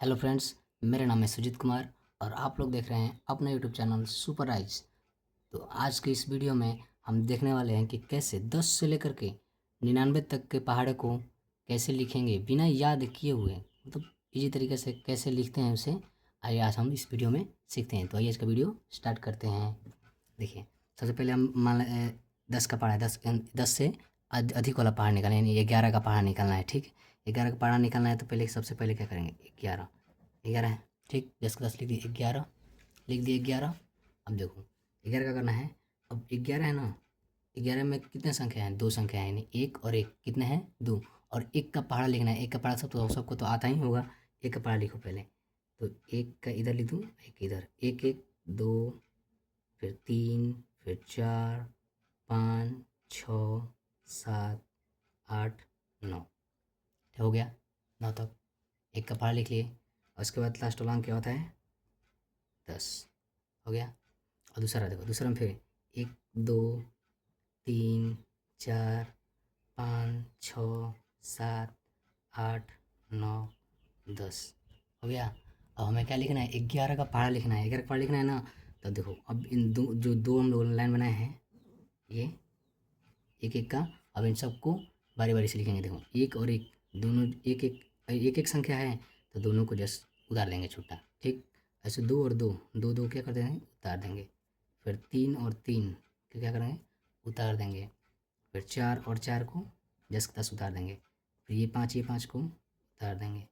Hello friends, मेरा नाम है सुजीत कुमार और आप लोग देख रहे हैं अपना यूट्यूब चैनल सुपर राइज। तो आज के इस वीडियो में हम देखने वाले हैं कि कैसे 10 से लेकर के 99 तक के पहाड़ों को कैसे लिखेंगे बिना याद किए हुए, मतलब इजी तरीके से कैसे लिखते हैं उसे। आइए आज हम इस वीडियो में सीखते हैं। तो आइए इसका वीडियो स्टार्ट करते हैं। देखिए, सबसे पहले हम मान लें 10 का पहाड़ है, 10 से अधिक वाला पहाड़ निकालना है, यानी 11 का पहाड़ निकालना है। ठीक, 11 का पहाड़ निकालना है तो पहले सबसे पहले क्या करेंगे, 11 11 है। ठीक, 10 का 10 लिख दिए, 11 लिख दिए, 11। अब देखो 11 का करना है। अब 11 है ना, 11 में कितने संख्या हैं, दो संख्या है, यानी एक और एक कितने हैं, दो। और एक का पहाड़ा लिखना है, एक का पहाड़ा सबको तो आता ही होगा। एक का पहाड़ा लिखो पहले, तो एक का इधर लिख दूँ, एक इधर, एक एक दो, फिर तीन, फिर चार, पाँच, छः, सात, आठ, नौ। हो गया 9 तक। एक का पहाड़ा लिख लिए और उसके बाद लास्ट वाला अंक क्या होता है, 10। हो गया। और दूसरा देखो, दूसरा में फिर एक, दो, तीन, चार, पाँच, छः, सात, आठ, नौ, 10। हो गया। अब हमें क्या लिखना है, 11 का पहाड़ा लिखना है। 11 का पहाड़ा लिखना है ना, तो देखो अब इन दो हम लोग लाइन बनाए हैं, ये एक एक का, अब इन सबको बारी बारी से लिखेंगे। देखो एक और एक दोनों एक एक संख्या है, तो दोनों को जस्ट उतार देंगे छुट्टा। ठीक, ऐसे दो और दो, दो दो क्या कर देंगे, उतार देंगे। फिर तीन और तीन को क्या करेंगे, उतार देंगे। फिर चार और चार को जस्ट 10 उतार देंगे। फिर ये पाँच को उतार देंगे।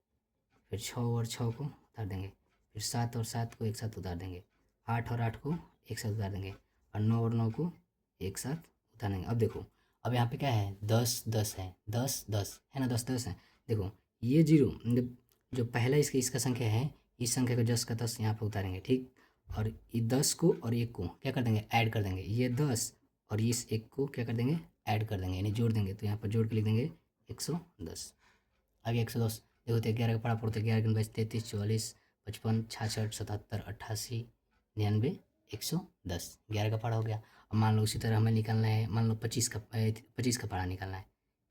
फिर छः और छः को उतार देंगे। फिर सात और सात को एक साथ उतार देंगे। आठ और आठ को एक साथ उतार देंगे। और नौ और नौ को एक साथ उतार देंगे। अब देखो, अब यहाँ पे क्या है, 10 10 है, 10 10 है ना, 10 10 है। देखो ये जीरो, मतलब जो पहला इसका संख्या है, इस संख्या को 10 का 10 यहाँ पे उतारेंगे। ठीक, और ये 10 को और एक को क्या कर देंगे, ऐड कर देंगे। ये 10 और इस एक को क्या कर देंगे, ऐड कर देंगे, यानी जोड़ देंगे। तो यहाँ पर जोड़ के लिख देंगे 110। आगे 110। देखो तो 11 का पढ़ा पड़ते, 11 के 33 44 55 66 77 88 99 110। 11 का पढ़ा हो गया। अब मान लो उसी तरह हमें निकालना है, मान लो 25 का पढ़ा निकालना है।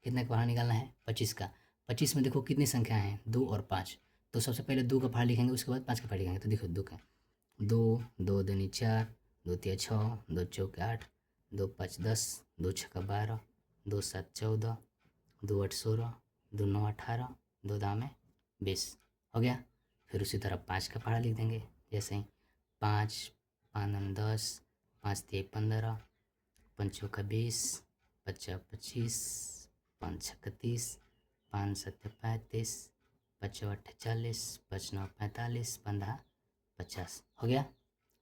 कितने का पढ़ा निकालना है, 25 का। 25 में देखो कितनी संख्या है, दो और पाँच। तो सबसे पहले दो का पढ़ा लिखेंगे, उसके बाद पाँच का पढ़ा लिखेंगे। तो देखो दो का, दो, दो दूनी चार, दो तिया छः, दो चौके 8, दो 5 10, दो छक्का 12, दो 7 14, दो 8 16, दो 9 18, दो दाम 20। हो गया। फिर उसी तरह पाँच का पहाड़ा लिख देंगे, जैसे ही पाँच, पाँच दूनी 10, पाँच तिया 15, पाँच चौका 20, पचा 25, पाँच छक्का 30, पाँच सत्ते 35, पचा अट्ठे 40, पच नौ 45, पंद्रह 50। हो गया।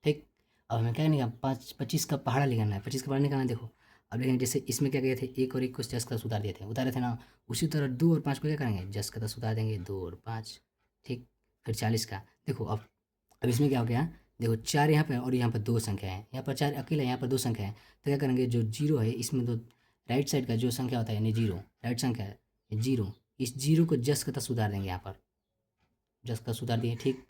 ठीक, अब हमें क्या निकालना, 25 का पहाड़ा निकालना है। 25 का पहाड़ा निकालना है। देखो अब देखेंगे, जैसे इसमें क्या किए थे, एक और एक को जस का दस उतार दिए थे, उतारे थे ना। उसी तरह दो और पाँच को क्या करेंगे, जस का दस उतार देंगे, दो और पाँच। ठीक, फिर 40 का देखो। अब इसमें क्या हो गया, देखो चार यहाँ पे और यहाँ पर दो संख्या है, यहाँ पर चार अकेला है, यहाँ पर दो संख्या है। तो क्या करेंगे, जो जीरो है इसमें, तो राइट साइड का जो संख्या होता है, यानी जीरो, राइट संख्या है जीरो, इस जीरो को जस का दस उतार देंगे यहाँ पर, जस का दस उतार दिए। ठीक,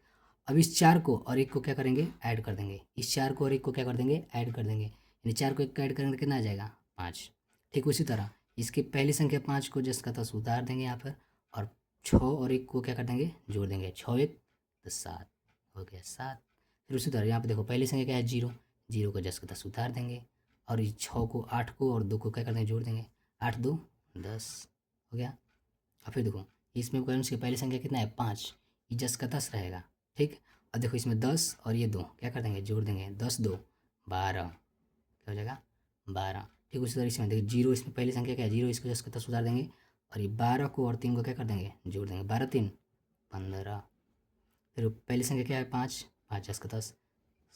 अब इस चार को और एक को क्या करेंगे, ऐड कर देंगे। इस चार को और एक को क्या कर देंगे, ऐड कर देंगे, यानी चार को एक का ऐड करेंगे तो कितना आ जाएगा, पाँच। ठीक, उसी तरह इसकी पहली संख्या पाँच को जस का तस उतार देंगे यहाँ पर, और छः और एक को क्या कर देंगे, जोड़ देंगे। छः एक तो सात, हो गया सात। फिर उसी तरह यहाँ पर देखो, पहली संख्या क्या है, जीरो, जीरो को जस का तस उतार देंगे, और इस छः को, आठ को और दो को क्या कर देंगे, जोड़ देंगे। आठ दो 10। हो गया। और फिर देखो इसमें कौन सी पहली संख्या कितना है, पाँच, ये जस का दस रहेगा। ठीक, और देखो इसमें 10 और ये दो क्या कर देंगे, जोड़ देंगे। 10 दो 12, क्या हो जाएगा, 12। ठीक, उसी तरह इसमें देखो जीरो, इसमें पहली संख्या क्या है, जीरो, इसको जस का दस उतार देंगे, और ये 12 को और तीन को क्या कर देंगे, जोड़ देंगे। 12 तीन 15। फिर पहली संख्या क्या है, पाँच, पाँच जस का दस,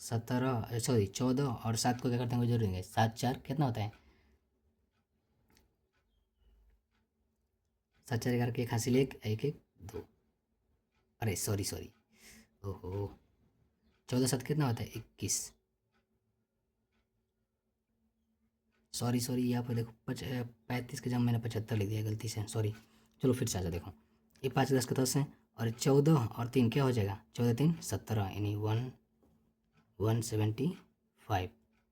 17 सॉरी 14, और सात को क्या कर देंगे, जोड़ देंगे। सात चार कितना होता है, सात चार 11 के, एक हासिल एक, एक एक दो, अरे सॉरी सॉरी, ओहो, 14 सात कितना होता है, 21। सॉरी सॉरी, यहाँ पर देखो 35 के जगह मैंने 75 लिख दिया गलती से, सॉरी। चलो फिर से आ जाओ, देखो ये पाँच 10 का 10 है, और 14 और तीन क्या हो जाएगा, 14 तीन 17, यानी 175।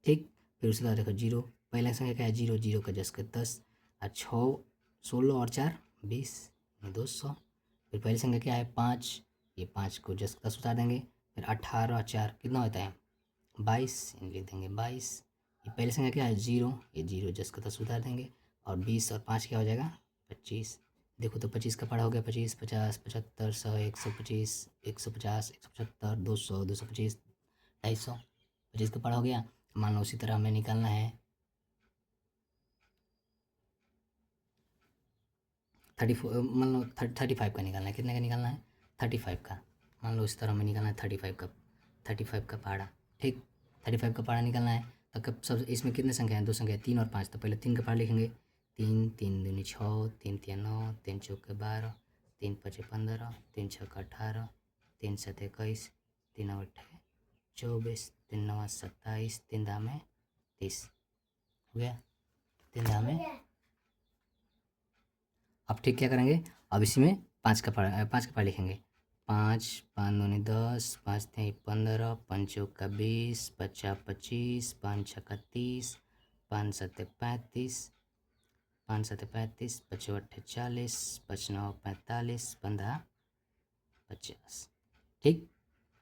ठीक, फिर उसके बाद देखो जीरो, पहला संख्या क्या है, जीरो, जीरो का जस का 10, और छः 16 और चार 20, यानी 200। फिर पहली संख्या क्या है, पाँच, ये 5 को जस्ट 10 उतार देंगे, फिर 18 4 कितना होता है 22, लिख देंगे 22। ये पहले संख्या क्या है 0, ये 0 जस्ट 10 उतार देंगे, और 20 और 5 क्या हो जाएगा 25। देखो तो 25 का पढ़ा हो गया, 25 50 75 100 125 150 175 200 225 250, 25 का पढ़ा हो गया। मान लो उसी तरह हमें निकालना है 34, मान लो 35 का निकालना है। कितने का निकालना है 35 का। मान लो इस तरह हमें निकालना है 35 का पहाड़ा। ठीक, 35 का पहाड़ा निकालना है तो कब सब इसमें कितने संख्या हैं, 2 संख्या है 3 और 5। तो पहले 3 का पहाड़ा लिखेंगे, 3 3 दूनी 6 3 3 9 3 चौके 12 3 5 15 3 6 18 3 7 21 3 9 24 3 9 27 3 दाम में 30 हो गया। 3 दाम में अब ठीक क्या करेंगे, अब इसी में 5 का पहाड़ा लिखेंगे। 5 5 दूनी 10 5 3 15 5 चौका 20 5 25 5 छक्का 30 5 7 35 5 7 35 5 8 40 5 9 45 15 50। ठीक,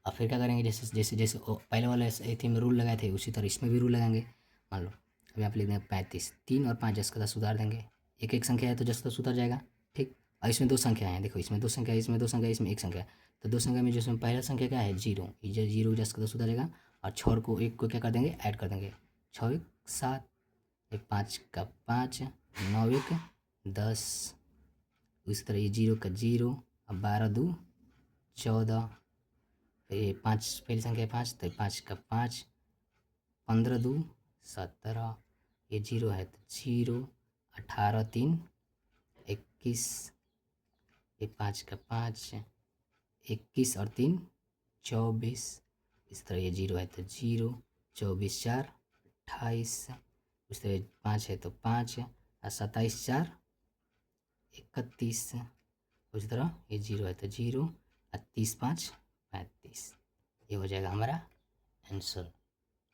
अब फिर क्या करेंगे, जैसे जैसे जैसे पहले वाले एथी में रूल लगाए थे उसी तरह इसमें भी रूल लगाएंगे। मान लो अब यहाँ पे लिख देंगे 35, 3 और 5 जस का 10 उतार देंगे। एक एक संख्या है तो जस का 10 उतर जाएगा। ठीक, और इसमें 2 संख्या हैं, देखो इसमें 2 संख्या है, इसमें 2 संख्या है, इसमें 1 संख्या है। तो 2 संख्या में जिसमें पहला संख्या क्या है 0, ये 0 जस का 10 उतारेगा, और 6 को 1 को क्या कर देंगे ऐड कर देंगे, 6 1 7, 5 का 5 9 1 10, इसी तरह ये 0 का 0, अब 12 2 14, ये 5 पहली संख्या है 5 तो 5 का 5 15 2 17, ये 0 है तो 0 18 3 21, ये 5 का 5 21 और 3 24, इस तरह ये 0 है तो 0 24 4 28, इस तरह 5 है तो 5 और 27 4 31, उसी तरह ये 0 है तो 0 और 30 5 35। ये हो जाएगा हमारा आंसर।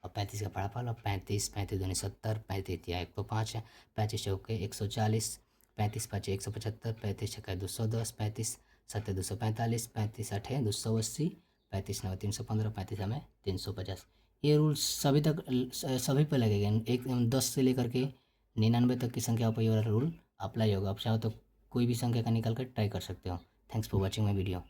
और 35 का पढ़ा लो, 35 35 दूनी 70 35 या 105 है, 35 चौके 140 35 5 175 35 छक्का 210 35 7 245 35 8 280 35 9 315 35 हमें 350। ये रूल सभी तक सभी पर लगेगा, एक 10 से लेकर के 99 तक की संख्या पर ये वाला रूल अप्लाई होगा। आप चाहो तो कोई भी संख्या का निकाल कर ट्राई कर सकते हो। Thanks for watching my video.